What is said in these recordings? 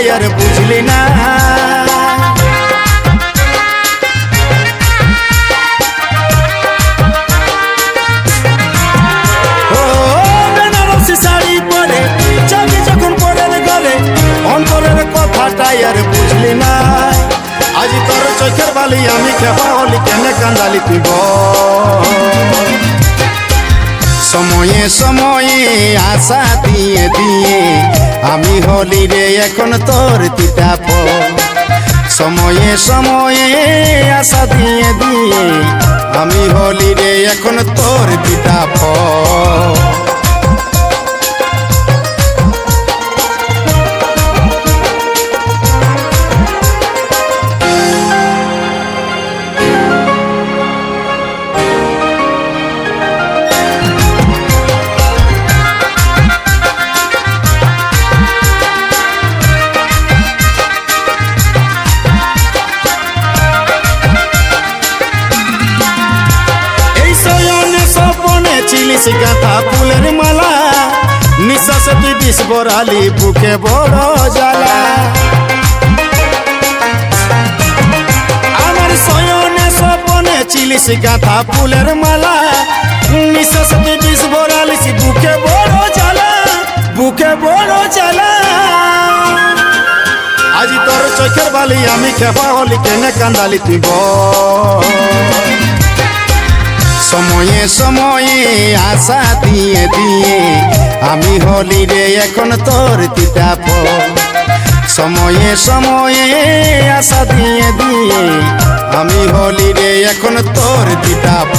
यार बुझली ना ओ বেনারসি শাড়ি পরে চাবি যখন পরের গলে অন্তরের কথাটা यार বুঝলি না আজি তোর চোখের বালি আমি খেপা হলি কেনে কান্দালি তুই সময়ে সময়ে আশা দিয়ে দিয়ে আমি হলি রে এখন তোর তিতাপ সময়ে সময়ে আশা দিয়ে দিয়ে আমি হলি রে এখন তোর তিতাপ গাঁথা ফুলের মালা নিঃশ্বাস তুই বিষ বরালি বুকে বড় জ্বালা আমার শয়নে স্বপনে চিলিস গাঁথা ফুলের মালা নিঃশ্বাস তুই বিষ বরালিস বুকে বড় জ্বালা বুকে বড় জ্বালা আজি তোর চোখের বালি আমি খেপা হলি কেনে কান্দালি তুই সময়ে সময়ে আশা দিয়ে দিয়ে আমি হলি রে এখন তোর তিতাপ সময়ে সময়ে আশা দিয়ে দিয়ে আমি হলি রে এখন তোর তিতাপ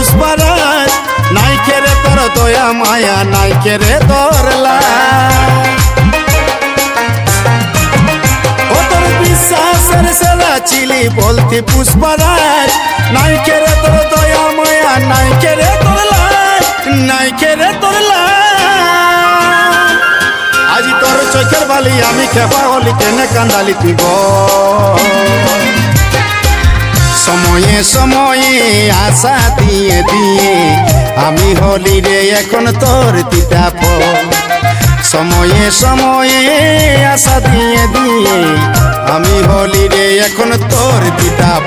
পুষ্পরাজ নাই খেরে তোর দয়া মায়া নাই খেরে তোর ও তোর বিশ্বাসের সেরা চিলি বলতি পুষ্পরাজ নাই খেরে তোর দয়া মায়া নাই খেরে তোর নাই খেরে তোর আজি তোর চোখের বালি আমি খেপা হলি কেনে কান্দালি তুই সময়ে সময়ে আশা দিয়ে দিয়ে আমি হলি রে এখন তোর তিতাপ সময়ে সময়ে আশা দিয়ে দিয়ে আমি হলি রে এখন তোর তিতাপ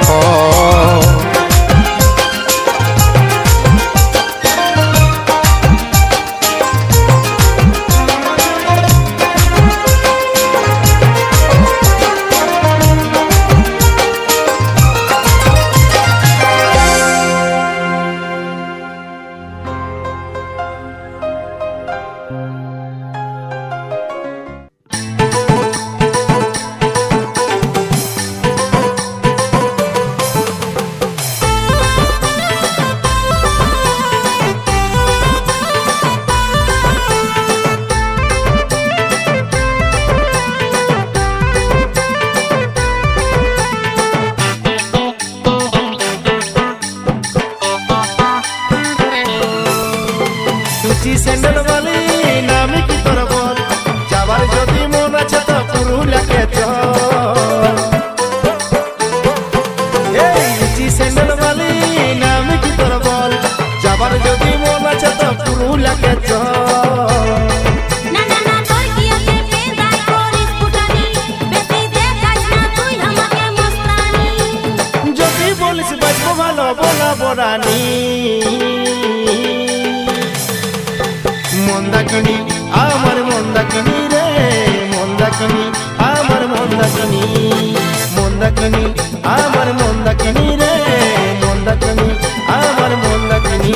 স্যান্ডেল বালি নামি কি তোর বল যাবার যদি মন আছে তো পুরুলিয়াকে চল স্যান্ডেল বালি নামি কি তোর বল যাবার যদি মন আছে তো পুরুলিয়াকে চল যদি বলিস বাজবো ভালো বলা বরানি মন্দাকিনী আমার মন্দাকিনী রে মন্দাকিনী আমার মন্দাকিনী মন্দাকিনী আমার মন্দাকিনী রে মন্দাকিনী আমার মন্দাকিনী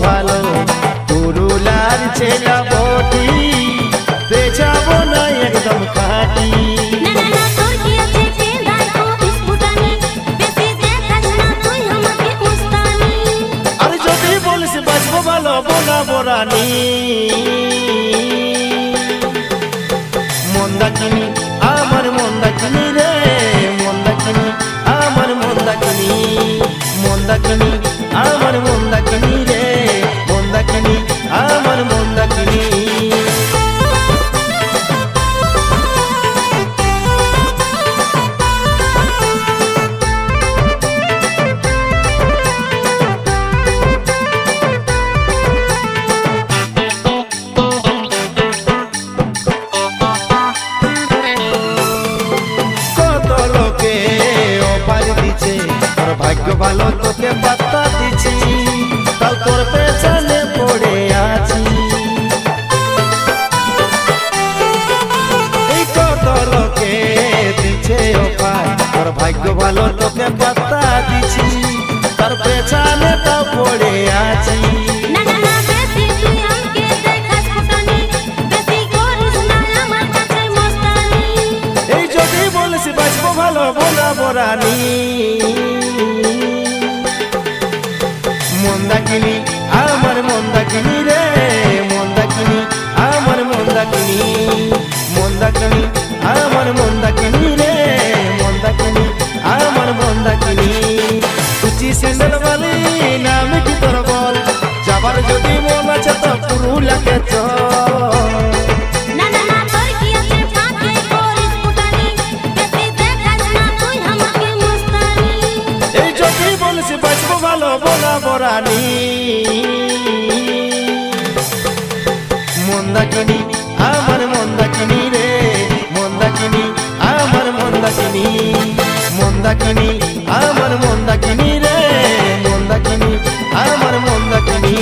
ভালো পুরুলার ছেলা বটি বেচাবো না একদম খাটি আর যদি বলিস বাঁচবো ভালো বোনাবো রানী মন্দাকিনী আমার মন্দাকিনী রে মন্দাকিনী আমার মন্দাকিনী মন্দাকিনী আমার মন্দাকিনী রে মন্দাকিনী আমার মন্দাকিনী ভাগ্য ভালো তোকে পাত্তা দিছি তাও তোর পেছনে পড়ে আছি এই কত লোকে দিছে অফার তোর ভাগ্য ভালো তোকে পাত্তা দিছি তার পেছনে তাও পড়ে আছি এই যদি বলিস বাঁচবো ভালো বোনাবো রানী মন্দাকিনী আমার মন্দাকিনী রে মন্দাকিনী আমার মন্দাকিনী মন্দাকিনী আমার মন্দাকিনী রে মন্দাকিনী আমার মন্দাকিনী উচি স্যান্ডেল বালি নাম কি তোর বল যাবার যদি মন আছে তো পুরুলাকে চল এই যদি বলিস বাঁচবো ভালো বোনাবো রানী মন্দাকিনী আমার মন্দাকিনী রে মন্দাকিনী আমার মন্দাকিনী মন্দাকিনী আমার মন্দাকিনী রে মন্দাকিনী আমার মন্দাকিনী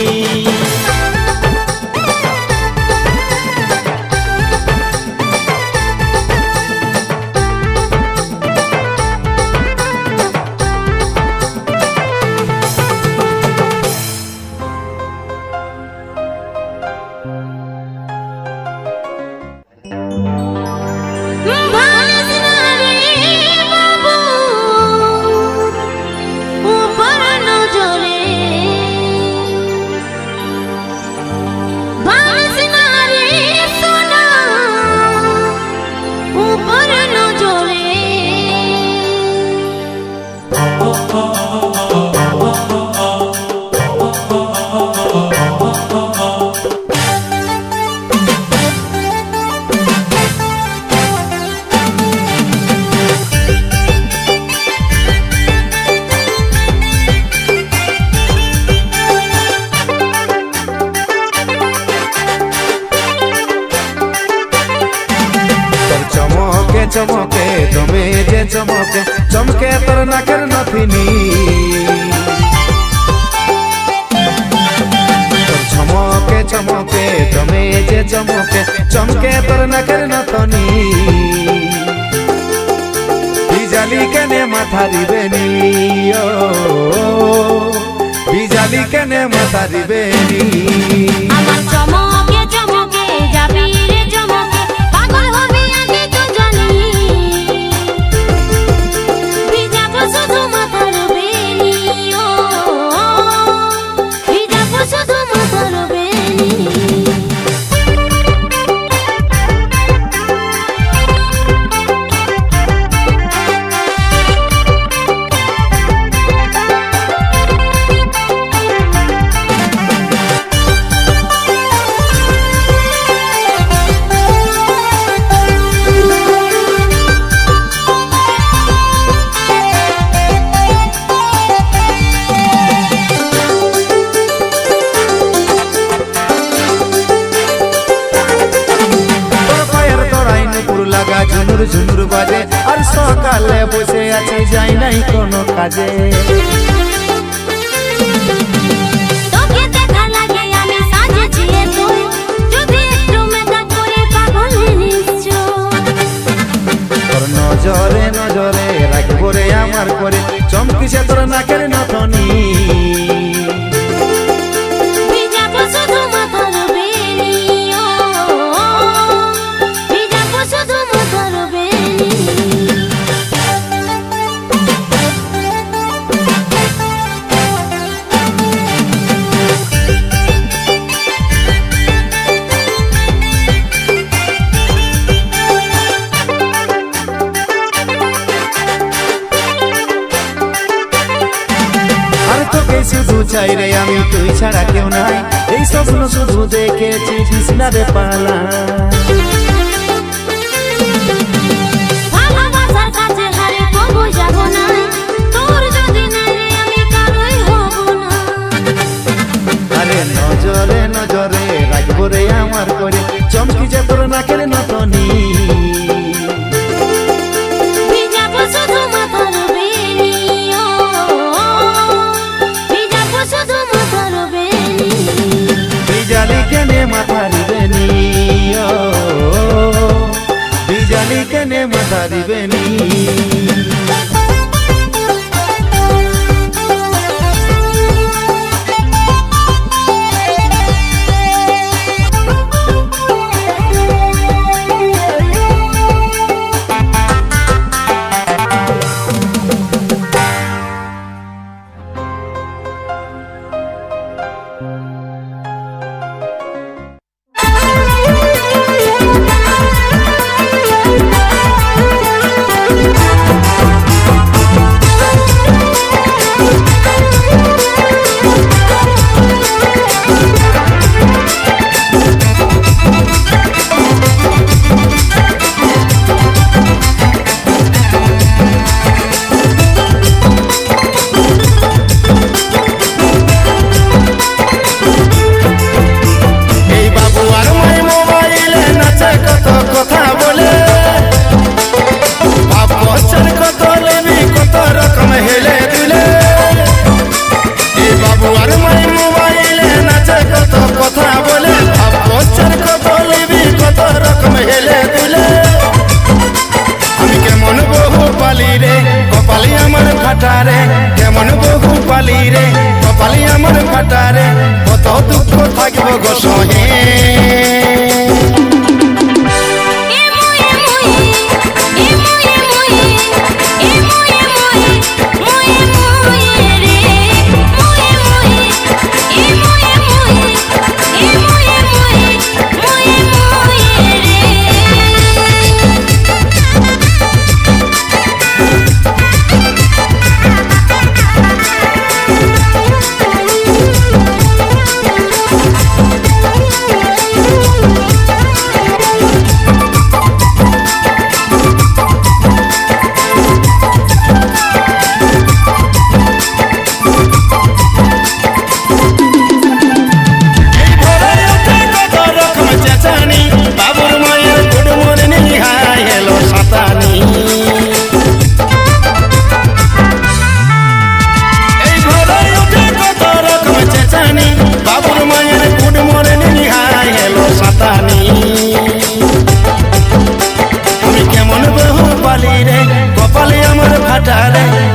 চমকে তুমি যে চমকে চমকে তোর নাকের নথিনি চমকে চমকে তুমি যে চমকে চমকে তোর নাকের নথনি বিজালি কেনে মাথা দিবেনি বিজালি কেনে মাথা দিবেনি আমার চমকে চমকে যাবি রে চমকে পাগল হবি আগে তো জানি ভিজাবো শুধু মাথার বেনি ভিজাবো শুধু মাথার বেনি ঝুনুর ঝুনুর বাজে আর সকালে বসে আছে যাই নাই কোনো কাজে তোকে দেখা লাগে আমি সাজেছি এতো যদি একটু মেকআপ করে পাগল নিশ্চয় তোর নজরে নজরে রাখবো রে আমার করে চমকিছে তোর নাকের নথনি চাই রে আমি, তুই ছাড়া কেউ নাই। এই স্বপ্ন শুধু দেখেছি কৃষ্ণারে পালা। ভালোবাসার কাছে হারে কবু যাব না, তোর যদি না রে আমি কারোই হব না। আরে নজরে নজরে রাখবো রে আমার করে, চমকি যে তোর নাকের নতনি। ভিজাবো শুধু মাথার বেনি, ও ভিজাবো শুধু মাথার বেনি। বিজালি কেনে মাথারি বেনি, ও বিজালি কেনে মাথারি বেনি। কেমন বহু পালি রে কপালি আমার ফাটারে, কত দুঃখ থাকব গো সহে।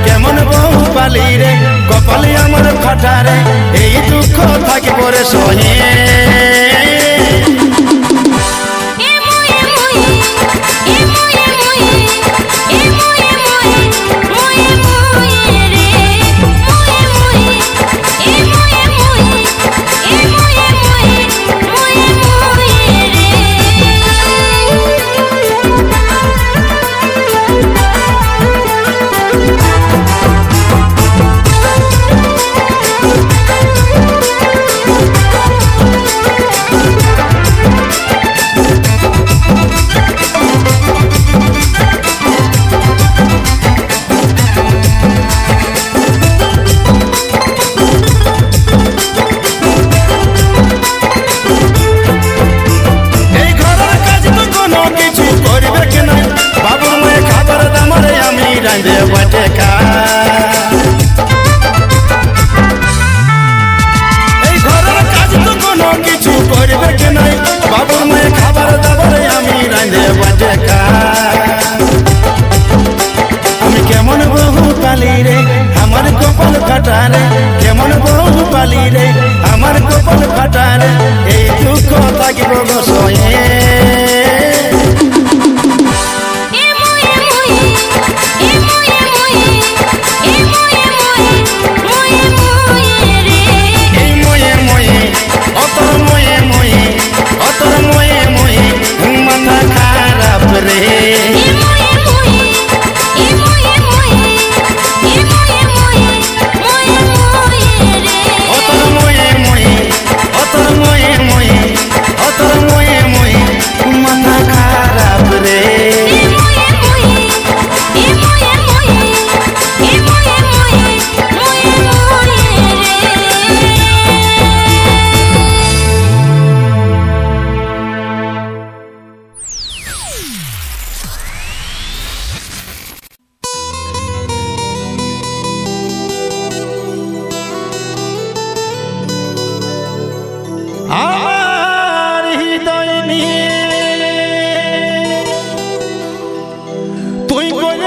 কেমন বহু পালি রে কপালে আমার ফাটারে, এই দুঃখ থাকিব রে সহে।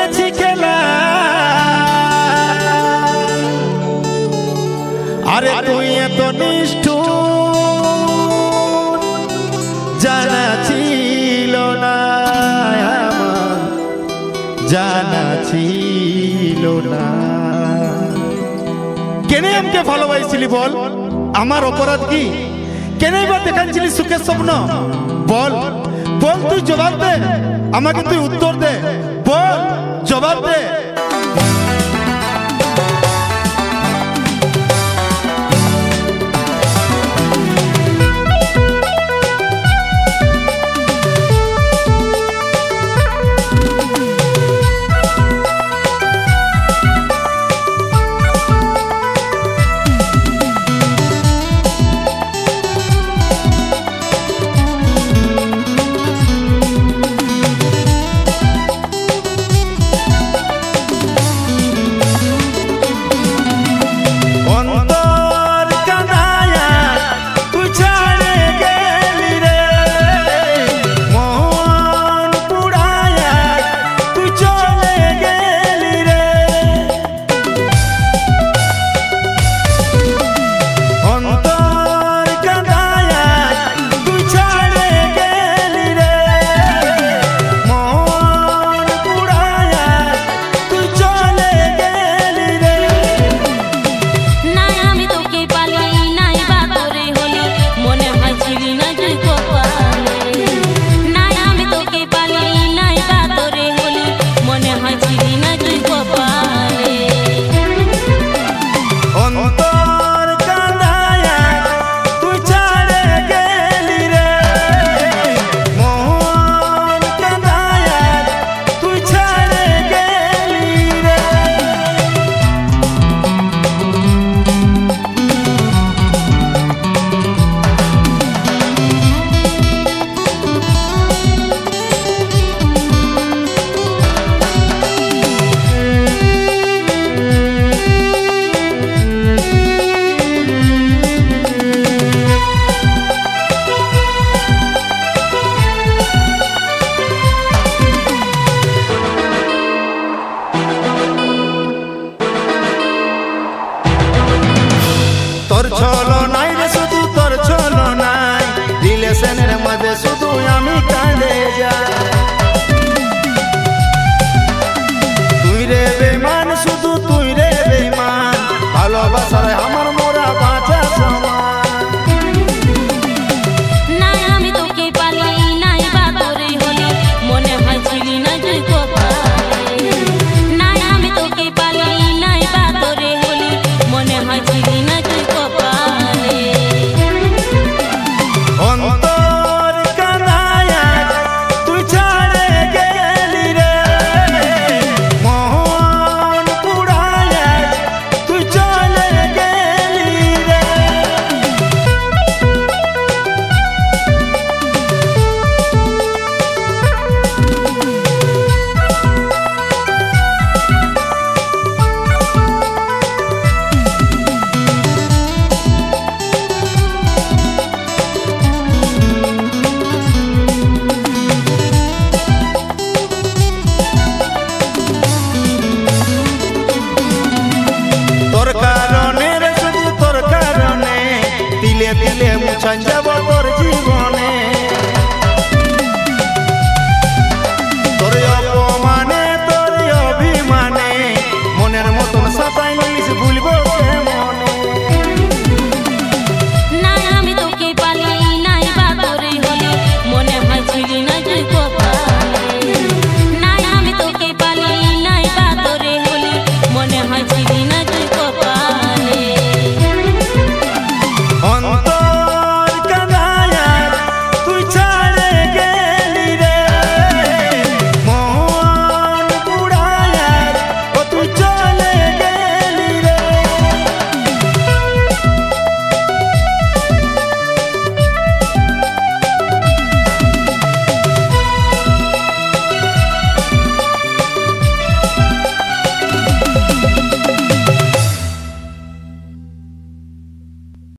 খেলেছি খেলা আরে তুই এত নিষ্ঠুর জানা ছিল না আমার জানা ছিল না কেন আমাকে ভালোবাসিলি বল আমার অপরাধ কি কেন বা দেখাচ্ছিলি সুখের স্বপ্ন বল বল তুই জবাব দে আমাকে তুই উত্তর দে বল জবাব দে তোর ছলো নাই রে শুধু তোর ছলো নাই রিলেশনের মধ্যে শুধু আমি কাঁদে যাই তুই রে বেমান শুধু তুই রে বেমান ভালোবাসার আমার মোরা বাঁচা সমান নাই আমি তোকে পালি নাই বা তোরে হলি মনে হয় ছিলি না তুই কপালে নাই আমি তোকে পালি নাই বা তোরে হলি মনে হয় ছিলি না তুই কপালে অন্তর কাঁদায়া তুই ছাড়ে গেলি রে মন পুড়ায়া তুই চলে গেলি রে তোর কারণে রে শুধু তোর কারণে দিলে দিলে মুছান যাব